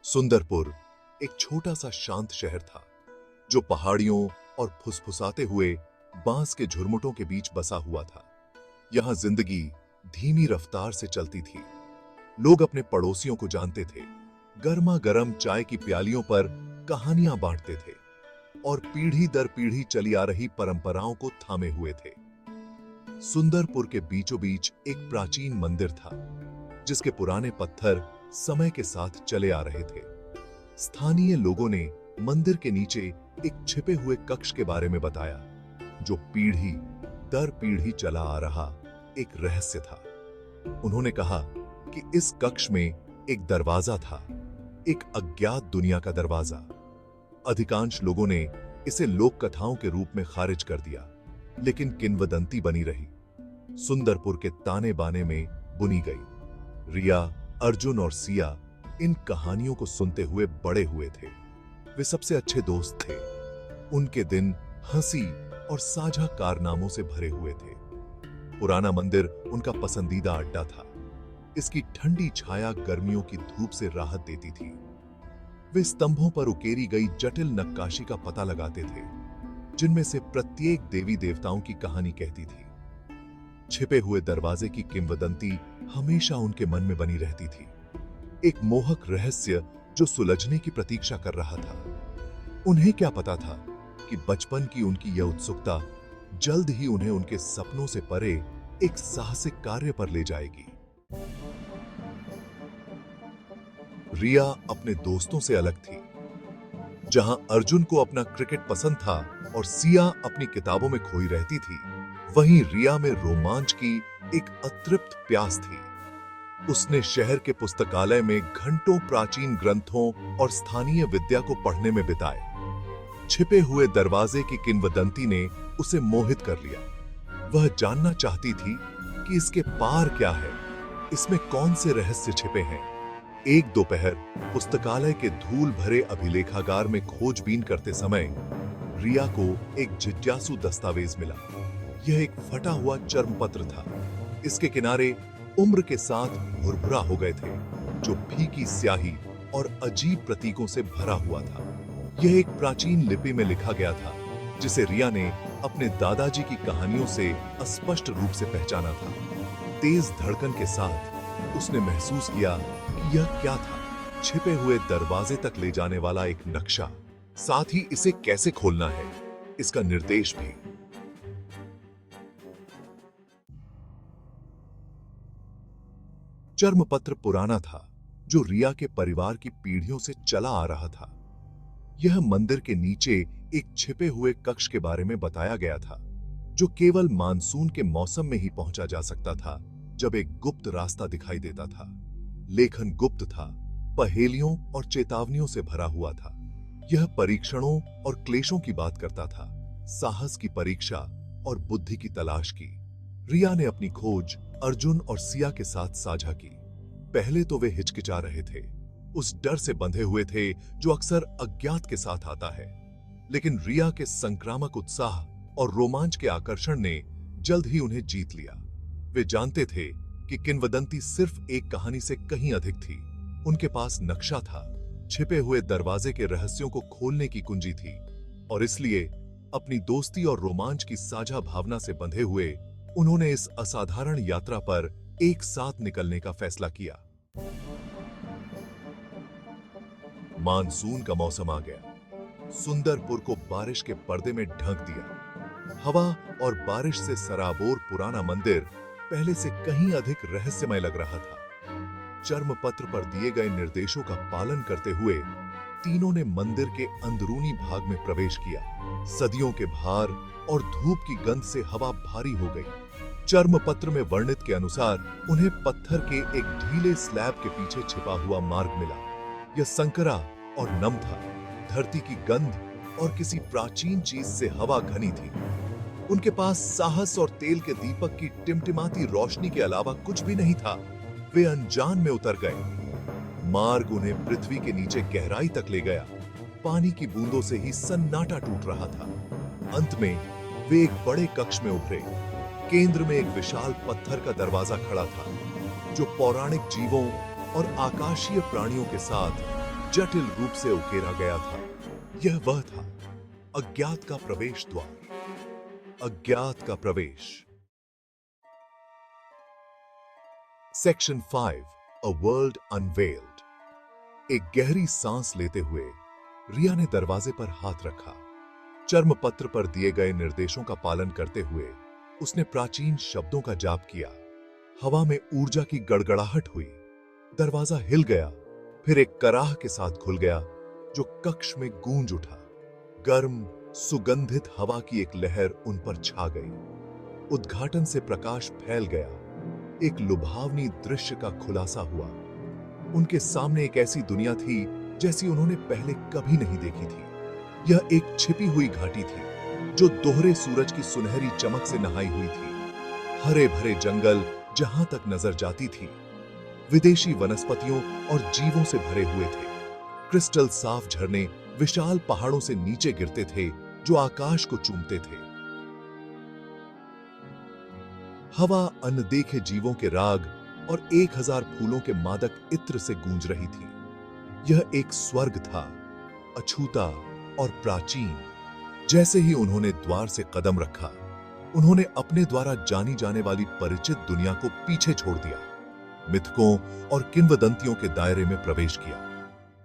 सुंदरपुर एक छोटा सा शांत शहर था जो पहाड़ियों और फुसफुसाते हुए बांस के झुरमुटों के बीच बसा हुआ था। यहां जिंदगी धीमी रफ्तार से चलती थी। लोग अपने पड़ोसियों को जानते थे, गर्मा गर्म चाय की प्यालियों पर कहानियां बांटते थे और पीढ़ी दर पीढ़ी चली आ रही परंपराओं को थामे हुए थे। सुंदरपुर के बीचों बीच एक प्राचीन मंदिर था जिसके पुराने पत्थर समय के साथ चले आ रहे थे। स्थानीय लोगों ने मंदिर के नीचे एक छिपे हुए कक्ष के बारे में बताया जो पीढ़ी दर पीढ़ी चला आ रहा एक रहस्य था। उन्होंने कहा कि इस कक्ष में एक दरवाजा था, एक अज्ञात दुनिया का दरवाजा। अधिकांश लोगों ने इसे लोक कथाओं के रूप में खारिज कर दिया, लेकिन किंवदंती बनी रही, सुंदरपुर के ताने बाने में बुनी गई। रिया, अर्जुन और सिया इन कहानियों को सुनते हुए बड़े हुए थे। वे सबसे अच्छे दोस्त थे। उनके दिन हंसी और साझा कारनामों से भरे हुए थे। पुराना मंदिर उनका पसंदीदा अड्डा था। इसकी ठंडी छाया गर्मियों की धूप से राहत देती थी। वे स्तंभों पर उकेरी गई जटिल नक्काशी का पता लगाते थे, जिनमें से प्रत्येक देवी देवताओं की कहानी कहती थी। छिपे हुए दरवाजे की किंवदंती हमेशा उनके मन में बनी रहती थी, एक मोहक रहस्य जो सुलझने की प्रतीक्षा कर रहा था। उन्हें क्या पता था कि बचपन की उनकी यह उत्सुकता जल्द ही उन्हें उनके सपनों से परे एक साहसिक कार्य पर ले जाएगी। रिया अपने दोस्तों से अलग थी। जहां अर्जुन को अपना क्रिकेट पसंद था और सिया अपनी किताबों में खोई रहती थी, वहीं रिया में रोमांच की एक अतृप्त प्यास थी। उसने शहर के पुस्तकालय में घंटों प्राचीन ग्रंथों और स्थानीय विद्या को पढ़ने में बिताए। छिपे हुए दरवाजे की किंवदंती ने उसे मोहित कर लिया। वह जानना चाहती थी कि इसके पार क्या है, इसमें कौन से रहस्य छिपे हैं। एक दोपहर पुस्तकालय के धूल भरे अभिलेखागार में खोजबीन करते समय रिया को एक जिज्ञासु दस्तावेज मिला। यह एक फटा हुआ चर्मपत्र था। इसके किनारे उम्र के साथ भुरभुरा हो गए थे, जो फीकी स्याही और अजीब प्रतीकों से भरा हुआ था। यह एक प्राचीन लिपि में लिखा गया था, जिसे रिया ने अपने दादाजी की कहानियों से स्पष्ट रूप से पहचाना था। तेज धड़कन के साथ उसने महसूस किया कि यह क्या था। छिपे हुए दरवाजे तक ले जाने वाला एक नक्शा, साथ ही इसे कैसे खोलना है इसका निर्देश भी। चर्मपत्र पुराना था, जो रिया के परिवार की पीढ़ियों से चला आ रहा था। यह मंदिर के नीचे एक छिपे हुए कक्ष के बारे में बताया गया था, जो केवल मानसून के मौसम में ही पहुंचा जा सकता था, जब एक गुप्त रास्ता दिखाई देता था। लेखन गुप्त था, पहेलियों और चेतावनियों से भरा हुआ था। यह परीक्षणों और क्लेशों की बात करता था, साहस की परीक्षा और बुद्धि की तलाश की। रिया ने अपनी खोज अर्जुन और सिया के साथ साझा की। पहले तो वे हिचकिचा रहे थे, उस डर से बंधे हुए थे जो अक्सर अज्ञात के साथ आता है। लेकिन रिया के संक्रामक उत्साह और रोमांच के आकर्षण ने जल्द ही उन्हें जीत लिया। वे जानते थे कि किंवदंती सिर्फ एक कहानी से कहीं अधिक थी। उनके पास नक्शा था, छिपे हुए दरवाजे के रहस्यों को खोलने की कुंजी थी, और इसलिए अपनी दोस्ती और रोमांच की साझा भावना से बंधे हुए उन्होंने इस असाधारण यात्रा पर एक साथ निकलने का फैसला किया। मानसून का मौसम आ गया। सुंदरपुर को बारिश के पर्दे में ढक दिया। हवा और बारिश से सराबोर पुराना मंदिर पहले से कहीं अधिक रहस्यमय लग रहा था। चर्मपत्र पर दिए गए निर्देशों का पालन करते हुए तीनों ने मंदिर के अंदरूनी भाग में प्रवेश किया। सदियों के भार और धूप की गंध से हवा भारी हो गई। चर्मपत्र में वर्णित के अनुसार उन्हें पत्थर के एक ढीले स्लैब के पीछे छिपा हुआ मार्ग मिला। यह संकरा और नम था। धरती की गंध और किसी प्राचीन चीज से हवा घनी थी। उनके पास साहस और तेल के दीपक की टिमटिमाती रोशनी के अलावा कुछ भी नहीं था। वे अनजान में उतर गए। मार्ग उन्हें पृथ्वी के नीचे गहराई तक ले गया। पानी की बूंदों से ही सन्नाटा टूट रहा था। अंत में वे एक बड़े कक्ष में उभरे। केंद्र में एक विशाल पत्थर का दरवाजा खड़ा था, जो पौराणिक जीवों और आकाशीय प्राणियों के साथ जटिल रूप से उकेरा गया था। यह वह था, अज्ञात का प्रवेश द्वार, अज्ञात का प्रवेश। Section 5, a world unveiled. एक गहरी सांस लेते हुए रिया ने दरवाजे पर हाथ रखा। चर्म पत्र पर दिए गए निर्देशों का पालन करते हुए उसने प्राचीन शब्दों का जाप किया। हवा में ऊर्जा की गड़गड़ाहट हुई। दरवाजा हिल गया, फिर एक कराह के साथ खुल गया जो कक्ष में गूंज उठा। गर्म सुगंधित हवा की एक लहर उन पर छा गई। उद्घाटन से प्रकाश फैल गया। एक लुभावनी दृश्य का खुलासा हुआ। उनके सामने एक ऐसी दुनिया थी जैसी उन्होंने पहले कभी नहीं देखी थी। यह एक छिपी हुई घाटी थी जो दोहरे सूरज की सुनहरी चमक से नहाई हुई थी। हरे भरे जंगल जहां तक नजर जाती थी, विदेशी वनस्पतियों और जीवों से भरे हुए थे। क्रिस्टल साफ झरने विशाल पहाड़ों से नीचे गिरते थे जो आकाश को चूमते थे। हवा अनदेखे जीवों के राग और 1000 फूलों के मादक इत्र से गूंज रही थी। यह एक स्वर्ग था, अछूता और प्राचीन। जैसे ही उन्होंने द्वार से कदम रखा, उन्होंने अपने द्वारा जानी जाने वाली परिचित दुनिया को पीछे छोड़ दिया। मिथकों और किंवदंतियों के दायरे में प्रवेश किया।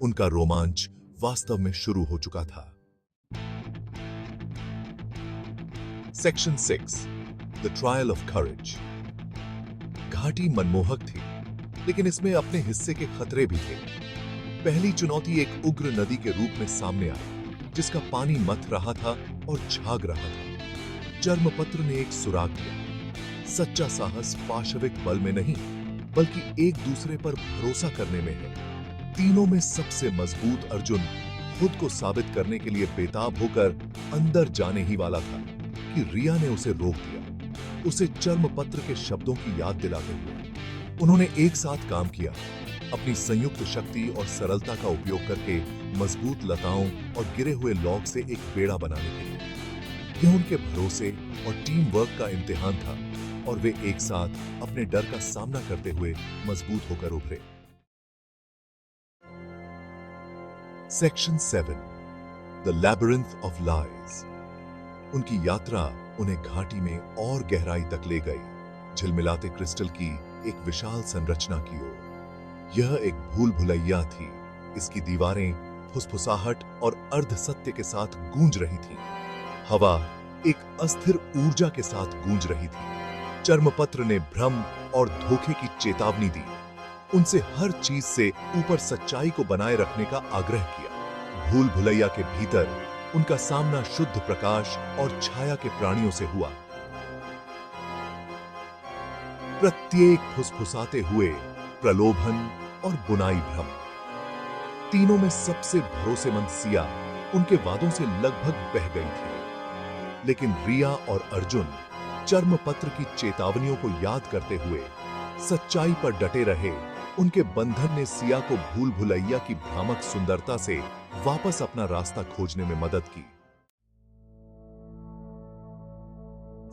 उनका रोमांच वास्तव में शुरू हो चुका था। Section 6, the trial of courage. घाटी मनमोहक थी, लेकिन इसमें अपने हिस्से के खतरे भी थे। पहली चुनौती एक उग्र नदी के रूप में सामने आई, जिसका पानी मथ रहा था और झाग रहा था। चर्मपत्र ने एक सुराग दिया। सच्चा साहस पाशविक बल में नहीं, बल्कि एक दूसरे पर भरोसा करने में है। तीनों में सबसे मजबूत अर्जुन खुद को साबित करने के लिए बेताब होकर अंदर जाने ही वाला था कि रिया ने उसे रोक दिया, उसे चर्मपत्र के शब्दों की याद दिलाते हुए। उन्होंने एक साथ काम किया, अपनी संयुक्त शक्ति और सरलता का उपयोग करके मजबूत लताओं और गिरे हुए लॉग से एक बेड़ा बनाने के लिए। यह उनके भरोसे और टीम वर्क का इम्तिहान था और वे एक साथ अपने डर का सामना करते हुए मजबूत होकर उभरे। Section 7, the labyrinth of lies. उनकी यात्रा उन्हें घाटी में और गहराई तक ले गई, झिलमिलाते क्रिस्टल की एक विशाल संरचना की ओर। यह एक भूल भुलैया थी। इसकी दीवारें फुसफुसाहट और अर्ध सत्य के साथ गूंज रही थीं। हवा एक अस्थिर ऊर्जा के साथ गूंज रही थी। चर्मपत्र ने भ्रम और धोखे की चेतावनी दी। उनसे हर चीज से ऊपर सच्चाई को बनाए रखने का आग्रह किया। भूल भुलैया के भीतर उनका सामना शुद्ध प्रकाश और छाया के प्राणियों से हुआ। प्रत्येक फुसफुसाते हुए प्रलोभन और बुनाई भ्रम। तीनों में सबसे भरोसेमंद सिया उनके वादों से लगभग बह गई थी, लेकिन रिया और अर्जुन चर्मपत्र की चेतावनियों को याद करते हुए सच्चाई पर डटे रहे। उनके बंधन ने सिया को भूल भुलैया की भ्रामक सुंदरता से वापस अपना रास्ता खोजने में मदद की।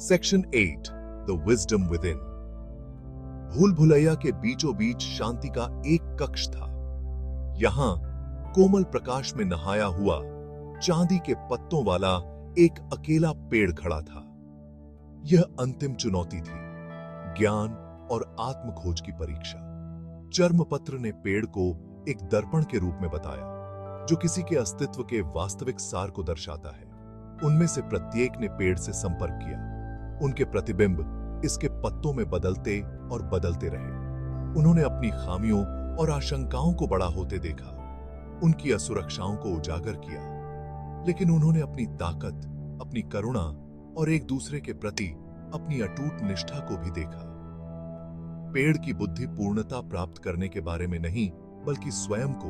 Section 8, the wisdom with in. भूल भुलैया के बीचों बीच शांति का एक कक्ष था। यहां कोमल प्रकाश में नहाया हुआ चांदी के पत्तों वाला एक अकेला पेड़ खड़ा था। यह अंतिम चुनौती थी, ज्ञान और आत्म खोज की परीक्षा। चर्मपत्र ने पेड़ को एक दर्पण के रूप में बताया, जो किसी के अस्तित्व के वास्तविक सार को दर्शाता है। उनमें से प्रत्येक ने पेड़ से संपर्क किया। उनके प्रतिबिंब इसके पत्तों में बदलते और बदलते रहे। उन्होंने अपनी खामियों और आशंकाओं को बड़ा होते देखा, उनकी असुरक्षाओं को उजागर किया, लेकिन उन्होंने अपनी ताकत, अपनी करुणा और एक दूसरे के प्रति अपनी अटूट निष्ठा को भी देखा। पेड़ की बुद्धि पूर्णता प्राप्त करने के बारे में नहीं, बल्कि स्वयं को,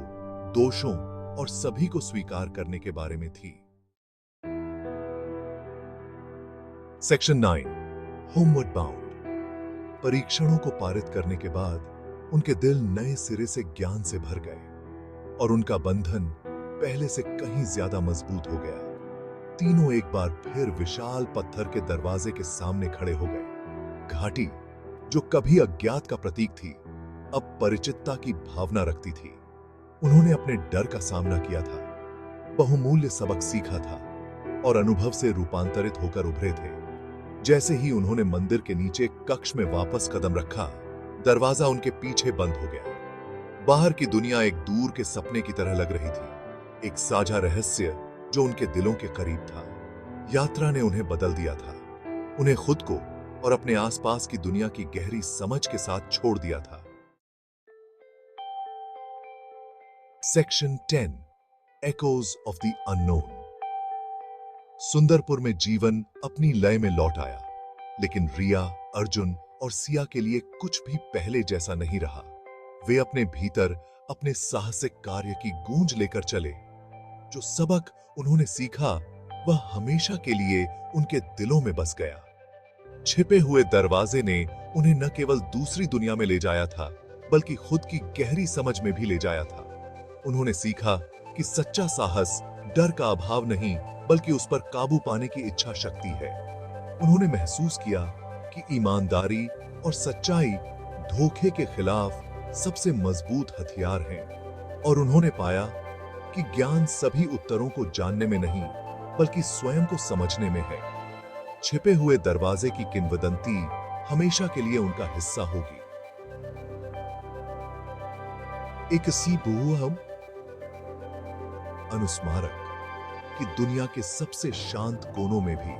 दोषों और सभी को स्वीकार करने के बारे में थी। Section 9, homeward bound. परीक्षणों को पारित करने के बाद उनके दिल नए सिरे से ज्ञान से भर गए और उनका बंधन पहले से कहीं ज्यादा मजबूत हो गया। तीनों एक बार फिर विशाल पत्थर के दरवाजे के सामने खड़े हो गए। घाटी, जो कभी अज्ञात का प्रतीक थी, अब परिचितता की भावना रखती थी। उन्होंने अपने डर का सामना किया था, बहुमूल्य सबक सीखा था और अनुभव से रूपांतरित होकर उभरे थे। जैसे ही उन्होंने मंदिर के नीचे कक्ष में वापस कदम रखा, दरवाजा उनके पीछे बंद हो गया। बाहर की दुनिया एक दूर के सपने की तरह लग रही थी, एक साझा रहस्य जो उनके दिलों के करीब था। यात्रा ने उन्हें बदल दिया था, उन्हें खुद को और अपने आसपास की दुनिया की गहरी समझ के साथ छोड़ दिया था। Section 10 Echoes of the Unknown। Sundarpur में जीवन अपनी लय में लौट आया, लेकिन रिया, अर्जुन और सिया के लिए कुछ भी पहले जैसा नहीं रहा। वे अपने भीतर अपने साहसिक कार्य की गूंज लेकर चले। जो सबक उन्होंने सीखा वह हमेशा के लिए उनके दिलों में बस गया। छिपे हुए दरवाजे ने उन्हें न केवल दूसरी दुनिया में ले जाया था, बल्कि खुद की गहरी समझ में भी ले जाया था। उन्होंने सीखा कि सच्चा साहस डर का अभाव नहीं, बल्कि उस पर काबू पाने की इच्छा शक्ति है। उन्होंने महसूस किया कि ईमानदारी और सच्चाई धोखे के खिलाफ सबसे मजबूत हथियार हैं, और उन्होंने पाया कि ज्ञान सभी उत्तरों को जानने में नहीं, बल्कि स्वयं को समझने में है। छिपे हुए दरवाजे की किंवदंती हमेशा के लिए उनका हिस्सा होगी। एक सीबुअम अनुस्मारक कि दुनिया के सबसे शांत कोनों में भी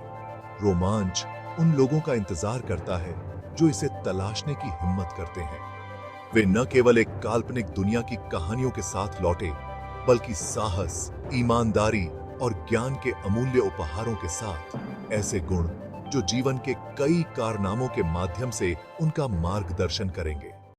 रोमांच उन लोगों का इंतजार करता है जो इसे तलाशने की हिम्मत करते हैं। वे न केवल एक काल्पनिक दुनिया की कहानियों के साथ लौटे, बल्कि साहस, ईमानदारी और ज्ञान के अमूल्य उपहारों के साथ, ऐसे गुण जो जीवन के कई कारनामों के माध्यम से उनका मार्गदर्शन करेंगे।